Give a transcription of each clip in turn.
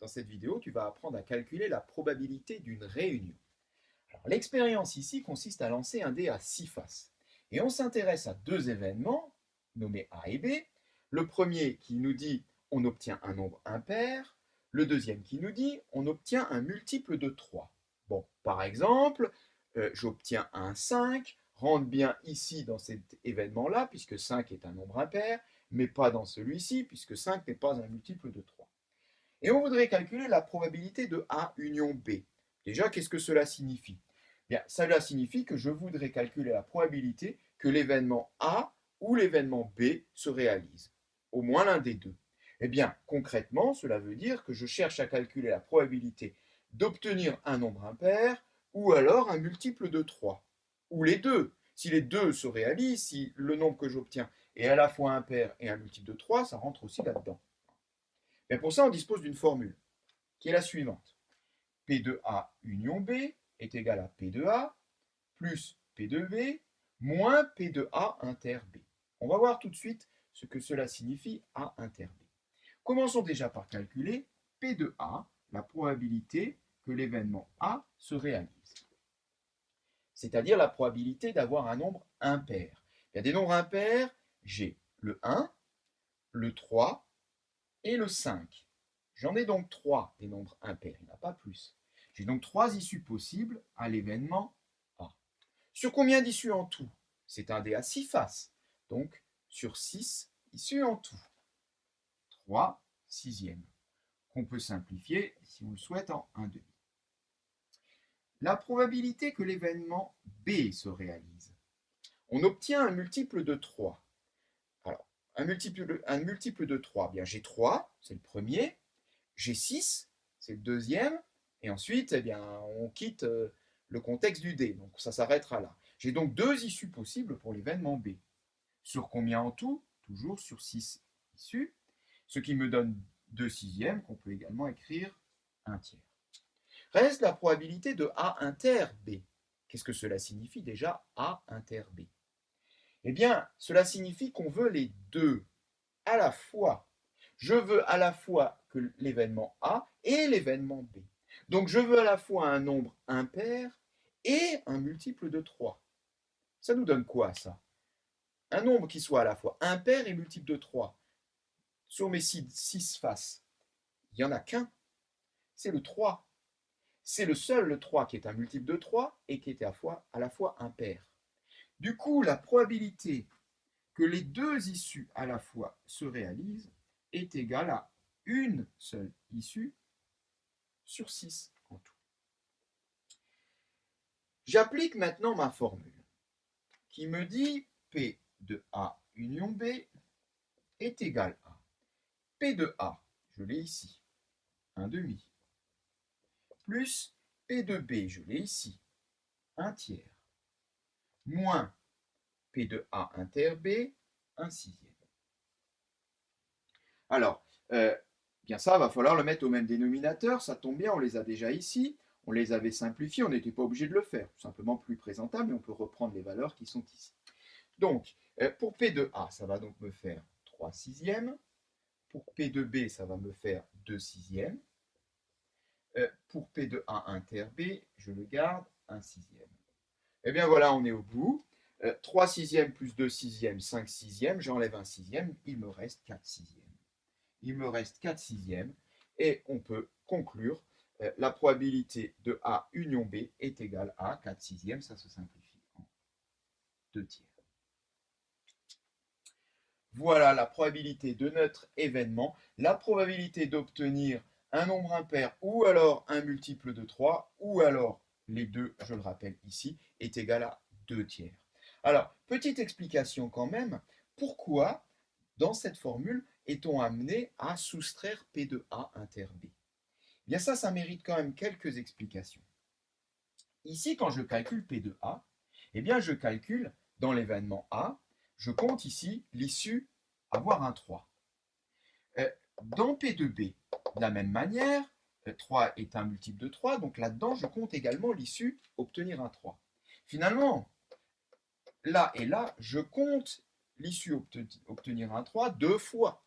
Dans cette vidéo, tu vas apprendre à calculer la probabilité d'une réunion. L'expérience ici consiste à lancer un dé à 6 faces. Et on s'intéresse à deux événements, nommés A et B. Le premier qui nous dit on obtient un nombre impair, le deuxième qui nous dit on obtient un multiple de 3. Bon, par exemple, j'obtiens un 5, rentre bien ici dans cet événement-là, puisque 5 est un nombre impair, mais pas dans celui-ci, puisque 5 n'est pas un multiple de 3. Et on voudrait calculer la probabilité de A union B. Déjà, qu'est-ce que cela signifie? Bien, cela signifie que je voudrais calculer la probabilité que l'événement A ou l'événement B se réalise. Au moins l'un des deux. Eh bien, concrètement, cela veut dire que je cherche à calculer la probabilité d'obtenir un nombre impair ou alors un multiple de 3. Ou les deux. Si les deux se réalisent, si le nombre que j'obtiens est à la fois impair et un multiple de 3, ça rentre aussi là-dedans. Mais pour ça, on dispose d'une formule qui est la suivante. P de A union B est égal à P de A plus P de B moins P de A inter B. On va voir tout de suite ce que cela signifie A inter B. Commençons déjà par calculer P de A, la probabilité que l'événement A se réalise. C'est-à-dire la probabilité d'avoir un nombre impair. Il y a des nombres impairs, j'ai le 1, le 3 et le 5. J'en ai donc 3 des nombres impairs, il n'y en a pas plus. J'ai donc 3 issues possibles à l'événement A. Sur combien d'issues en tout? C'est un dé à 6 faces, donc sur 6 issues en tout. 3 sixièmes, qu'on peut simplifier, si on le souhaite, en 1 demi. La probabilité que l'événement B se réalise. On obtient un multiple de 3. Alors, un multiple de 3, bien j'ai 3, c'est le premier. J'ai 6, c'est le deuxième, et ensuite, eh bien, on quitte le contexte du dé, donc ça s'arrêtera là. J'ai donc deux issues possibles pour l'événement B. Sur combien en tout? Toujours sur 6 issues, ce qui me donne 2 sixièmes, qu'on peut également écrire 1 tiers. Reste la probabilité de A inter B. Qu'est-ce que cela signifie déjà A inter B? Eh bien, cela signifie qu'on veut les deux à la fois. Je veux à la fois que l'événement A et l'événement B. Donc je veux à la fois un nombre impair et un multiple de 3. Ça nous donne quoi ça? Un nombre qui soit à la fois impair et multiple de 3. Sur mes 6 faces, il n'y en a qu'un, c'est le 3. C'est le seul, le 3, qui est un multiple de 3 et qui est à la fois impair. Du coup, la probabilité que les deux issues à la fois se réalisent est égale à une seule issue sur 6 en tout. J'applique maintenant ma formule qui me dit P de A union B est égal à P de A, je l'ai ici, 1 demi, plus P de B, je l'ai ici, 1 tiers, moins P de A inter B, 1 sixième. Alors, bien ça, va falloir le mettre au même dénominateur, ça tombe bien, on les a déjà ici, on les avait simplifiés, on n'était pas obligé de le faire, tout simplement plus présentable, et on peut reprendre les valeurs qui sont ici. Donc, pour P de A, ça va donc me faire 3 sixièmes, pour P de B, ça va me faire 2 sixièmes, pour P de A inter B, je le garde, 1 sixième. Eh bien voilà, on est au bout. 3 sixièmes plus 2 sixièmes, 5 sixièmes, j'enlève 1 sixième, il me reste 4 sixièmes. Il me reste 4 sixièmes et on peut conclure la probabilité de A union B est égale à 4 sixièmes, ça se simplifie en 2 tiers. Voilà la probabilité de notre événement, la probabilité d'obtenir un nombre impair ou alors un multiple de 3 ou alors les deux, je le rappelle ici, est égale à 2 tiers. Alors, petite explication quand même, pourquoi dans cette formule est-on amené à soustraire P de A inter B? Bien ça mérite quand même quelques explications. Ici, quand je calcule P de A, eh bien je calcule dans l'événement A, je compte ici l'issue avoir un 3. Dans P de B, de la même manière, 3 est un multiple de 3, donc là-dedans, je compte également l'issue obtenir un 3. Finalement, là et là, je compte l'issue obtenir un 3 deux fois.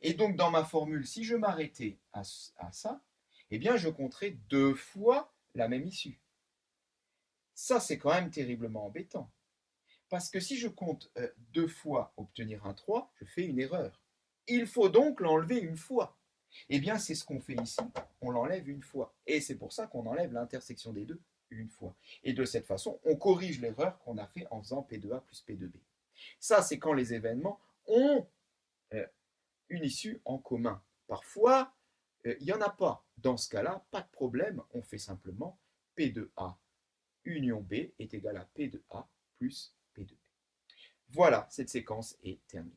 Et donc, dans ma formule, si je m'arrêtais à ça, eh bien, je compterais 2 fois la même issue. Ça, c'est quand même terriblement embêtant. Parce que si je compte 2 fois obtenir un 3, je fais une erreur. Il faut donc l'enlever une fois. Eh bien, c'est ce qu'on fait ici. On l'enlève une fois. Et c'est pour ça qu'on enlève l'intersection des deux une fois. Et de cette façon, on corrige l'erreur qu'on a fait en faisant P2A plus P2B. Ça, c'est quand les événements ont euh, une issue en commun. Parfois, il n'y en a pas. Dans ce cas-là, pas de problème. On fait simplement P2A union B est égal à P2A plus P2B. Voilà, cette séquence est terminée.